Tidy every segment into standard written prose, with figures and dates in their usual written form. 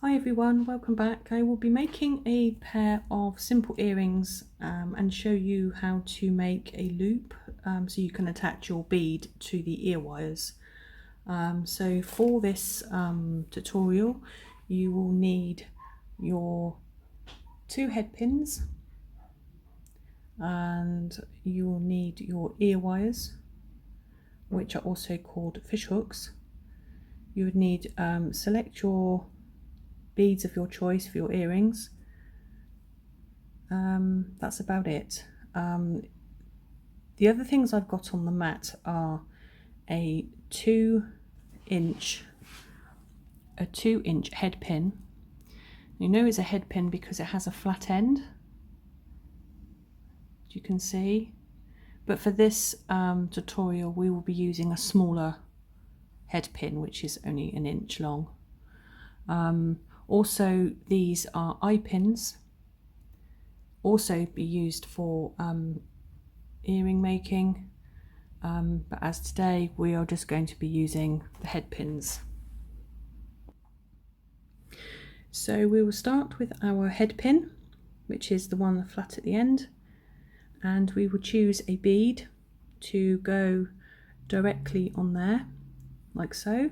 Hi everyone, welcome back. I will be making a pair of simple earrings and show you how to make a loop so you can attach your bead to the ear wires. So for this tutorial you will need your 2 head pins and you will need your ear wires, which are also called fish hooks. You would need select your beads of your choice for your earrings. That's about it. The other things I've got on the mat are a 2-inch head pin. You know it's a head pin because it has a flat end, as you can see, but for this tutorial we will be using a smaller head pin which is only 1 inch long. Also, these are eye pins, also be used for earring making, but as today we are just going to be using the head pins. So we will start with our head pin, which is the one flat at the end, and we will choose a bead to go directly on there, like so.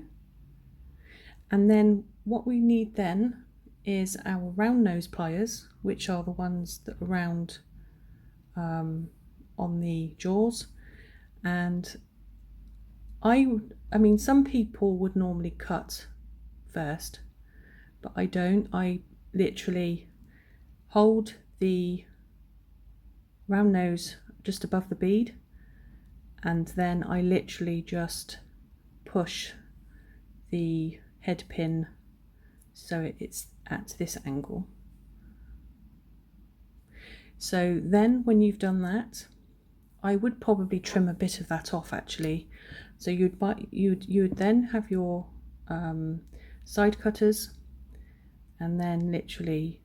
And then what we need then is our round nose pliers, which are the ones that are round on the jaws. And I mean, some people would normally cut first, but I don't. I literally hold the round nose just above the bead, and then I literally just push the head pin so it's at this angle. So then when you've done that, I would probably trim a bit of that off actually. So you would then have your side cutters, and then literally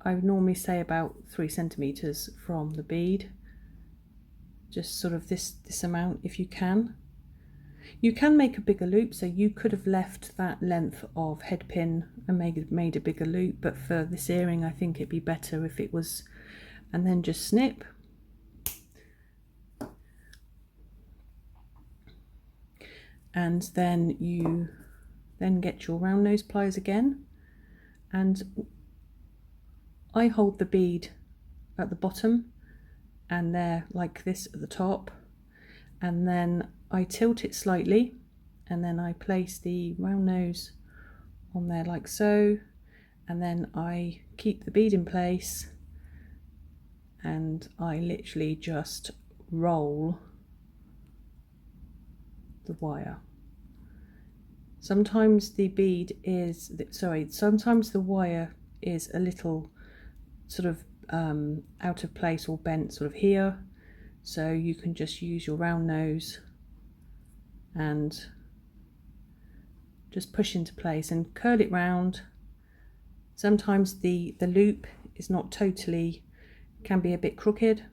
I would normally say about 3 centimeters from the bead, just sort of this amount if you can. You can make a bigger loop, so you could have left that length of head pin and made a bigger loop, but for this earring I think it'd be better if it was, and then just snip. And then you get your round nose pliers again, and I hold the bead at the bottom and they're like this at the top, and then I tilt it slightly, and then I place the round nose on there like so, and then I keep the bead in place and I literally just roll the wire. Sometimes the wire is a little sort of out of place or bent sort of here, so you can just use your round nose and just push into place and curl it round. Sometimes the loop is not totally, can be a bit crooked,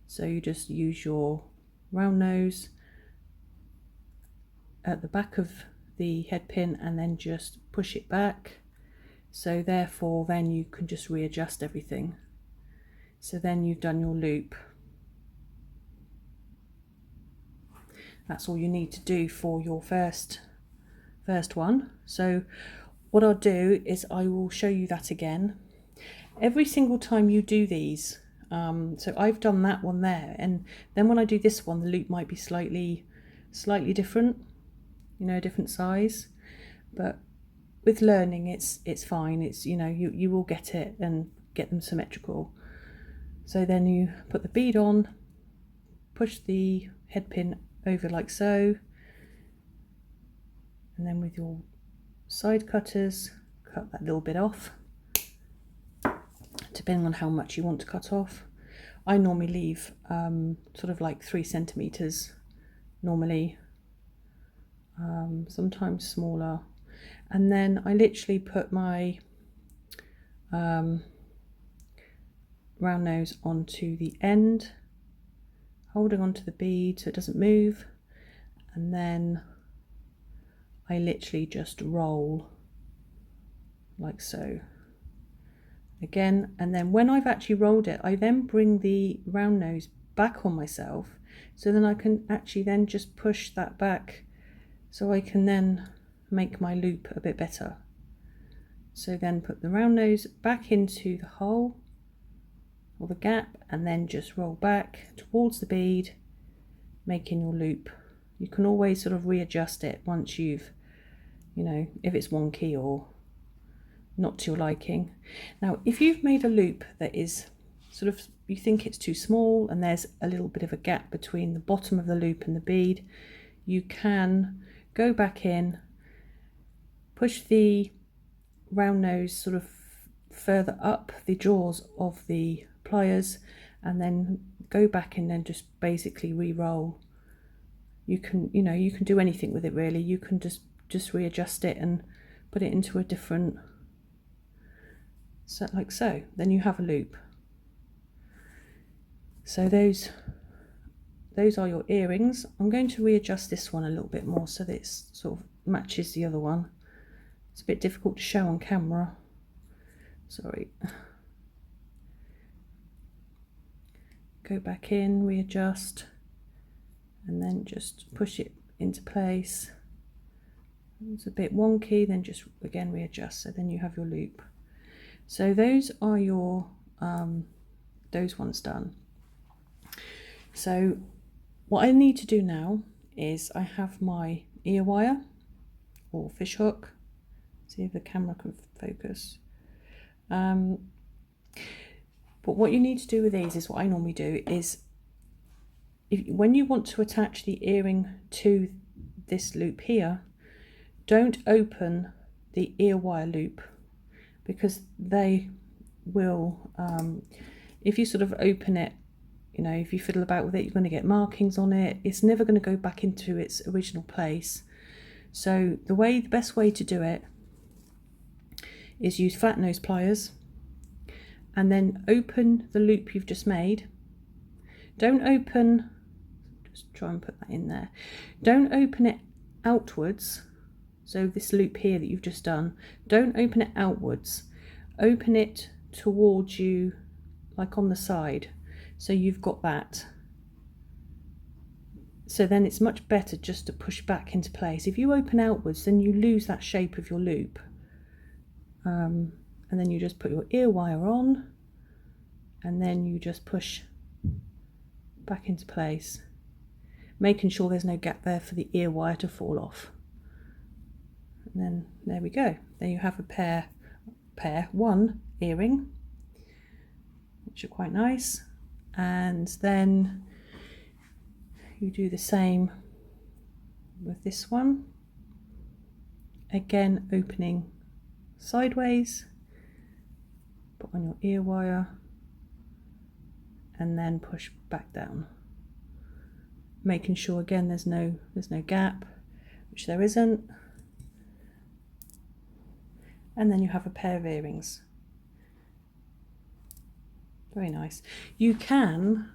so you just use your round nose at the back of the head pin and then just push it back, so therefore then you can just readjust everything. So then you've done your loop. That's all you need to do for your first one. So what I'll do is I will show you that again every single time you do these. So I've done that one there, and then when I do this one the loop might be slightly different, you know, different size, but with learning it's fine. It's, you know, you will get it and get them symmetrical. So then you put the bead on, push the head pin over like so, and then with your side cutters cut that little bit off, depending on how much you want to cut off. I normally leave sort of like 3 centimeters normally, sometimes smaller, and then I literally put my round nose onto the end, holding onto the bead so it doesn't move, and then I literally just roll like so again, and then when I've actually rolled it, I then bring the round nose back on myself, so then I can actually then just push that back, so I can then make my loop a bit better. So then put the round nose back into the hole or the gap, and then just roll back towards the bead, making your loop. You can always sort of readjust it once you've, you know, if it's wonky or not to your liking. Now, if you've made a loop that is sort of, you think it's too small and there's a little bit of a gap between the bottom of the loop and the bead, you can go back in, push the round nose sort of further up the jaws of the pliers, and then go back and then just basically re-roll. You can, you know, you can do anything with it really. You can just readjust it and put it into a different, so like so, then you have a loop. So those are your earrings. I'm going to readjust this one a little bit more so that it sort of matches the other one. It's a bit difficult to show on camera, sorry. Go back in, readjust, and then just push it into place. It's a bit wonky, then just again readjust, so then you have your loop. So those are your those ones done. So what I need to do now is I have my ear wire or fish hook. See if the camera can focus. But what you need to do with these is what I normally do is, when you want to attach the earring to this loop here, don't open the ear wire loop, because they will, if you sort of open it, you know, if you fiddle about with it, you're going to get markings on it. It's never going to go back into its original place. So the best way to do it is use flat nose pliers, and then open the loop you've just made. Don't open, just try and put that in there. Don't open it outwards. So this loop here that you've just done, don't open it outwards. Open it towards you, like on the side. So you've got that. So then it's much better just to push back into place. If you open outwards, then you lose that shape of your loop. And then you just put your ear wire on, and then you just push back into place, making sure there's no gap there for the ear wire to fall off. And then there we go. There you have a one earring, which are quite nice. And then you do the same with this one. Again, opening sideways, put on your ear wire, and then push back down, making sure again there's no gap, which there isn't. And then you have a pair of earrings. Very nice. You can,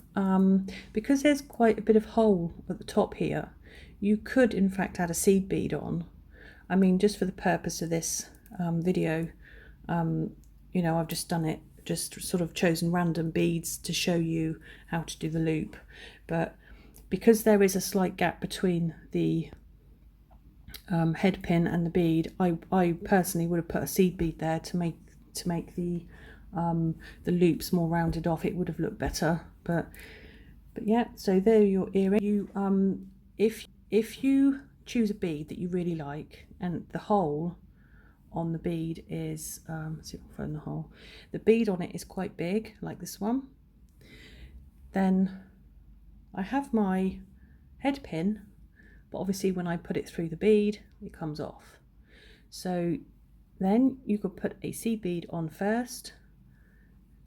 because there's quite a bit of hole at the top here, you could in fact add a seed bead on. I mean, just for the purpose of this video, you know, I've just done it, just sort of chosen random beads to show you how to do the loop. But because there is a slight gap between the head pin and the bead, I personally would have put a seed bead there to make the loops more rounded off. It would have looked better, but yeah. So there are your earrings. You if you choose a bead that you really like, and the hole on the bead is let's see if I can find the hole. The bead on it is quite big, like this one. Then I have my head pin, but obviously when I put it through the bead, it comes off. So then you could put a seed bead on first,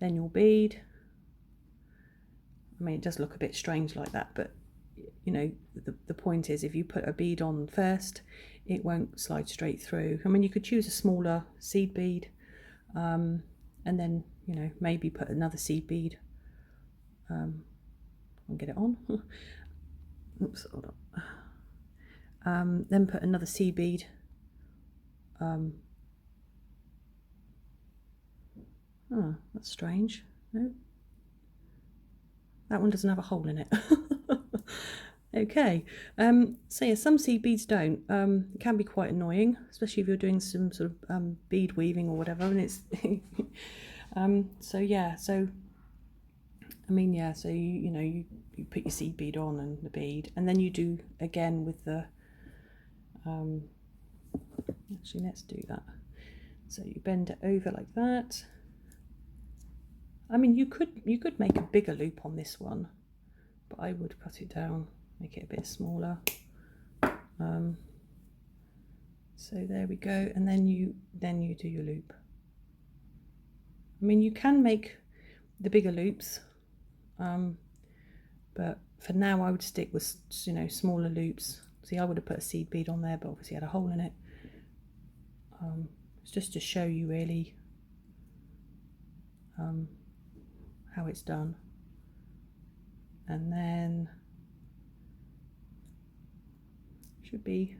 then your bead. I mean, it does look a bit strange like that, but you know, the point is, if you put a bead on first, it won't slide straight through. I mean, you could choose a smaller seed bead, and then, you know, maybe put another seed bead and get it on. Oops, hold on. then put another seed bead oh, that's strange. No, that one doesn't have a hole in it. Okay, so yeah, some seed beads don't. It can be quite annoying, especially if you're doing some sort of bead weaving or whatever, and it's so yeah, so I mean, yeah, so you know, you put your seed bead on and the bead, and then you do again with the actually, let's do that. So you bend it over like that. I mean, you could make a bigger loop on this one, but I would cut it down, make it a bit smaller. So there we go, and then you do your loop. I mean, you can make the bigger loops, but for now I would stick with, you know, smaller loops. See, I would have put a seed bead on there, but obviously it had a hole in it. It's just to show you really how it's done. And then should be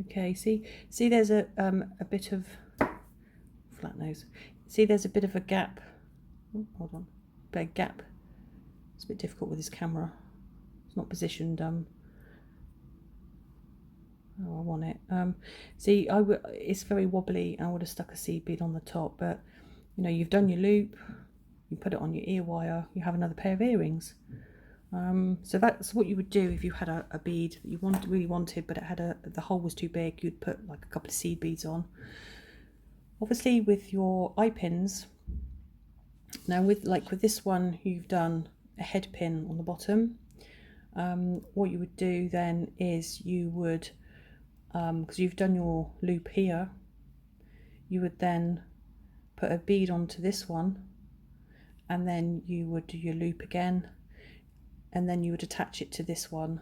okay. See there's a bit of flat nose. See, there's a bit of a gap. Oh, hold on, big gap. It's a bit difficult with this camera. It's not positioned how I want it. See, it's very wobbly. I would have stuck a seed bead on the top, but you know, you've done your loop, you put it on your ear wire, you have another pair of earrings. So that's what you would do if you had a bead that you really wanted, but it had the hole was too big. You'd put like a couple of seed beads on. Obviously, with your eye pins, now with this one, you've done a head pin on the bottom. What you would do then is you would, because you've done your loop here, you would then put a bead onto this one, and then you would do your loop again, and then you would attach it to this one,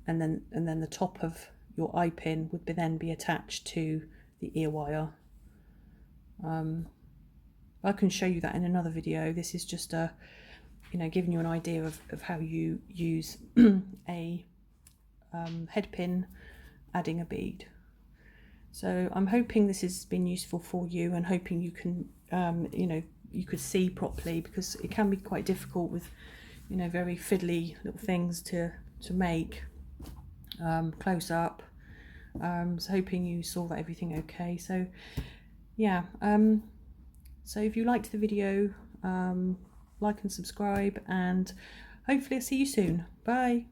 and then the top of your eye pin would then be attached to the ear wire. I can show you that in another video. This is just giving you an idea of how you use a head pin adding a bead. So I'm hoping this has been useful for you, and hoping you can you could see properly, because it can be quite difficult with very fiddly little things to make close up. So hoping you saw that everything okay. So yeah, so if you liked the video, like and subscribe, and hopefully I'll see you soon. Bye.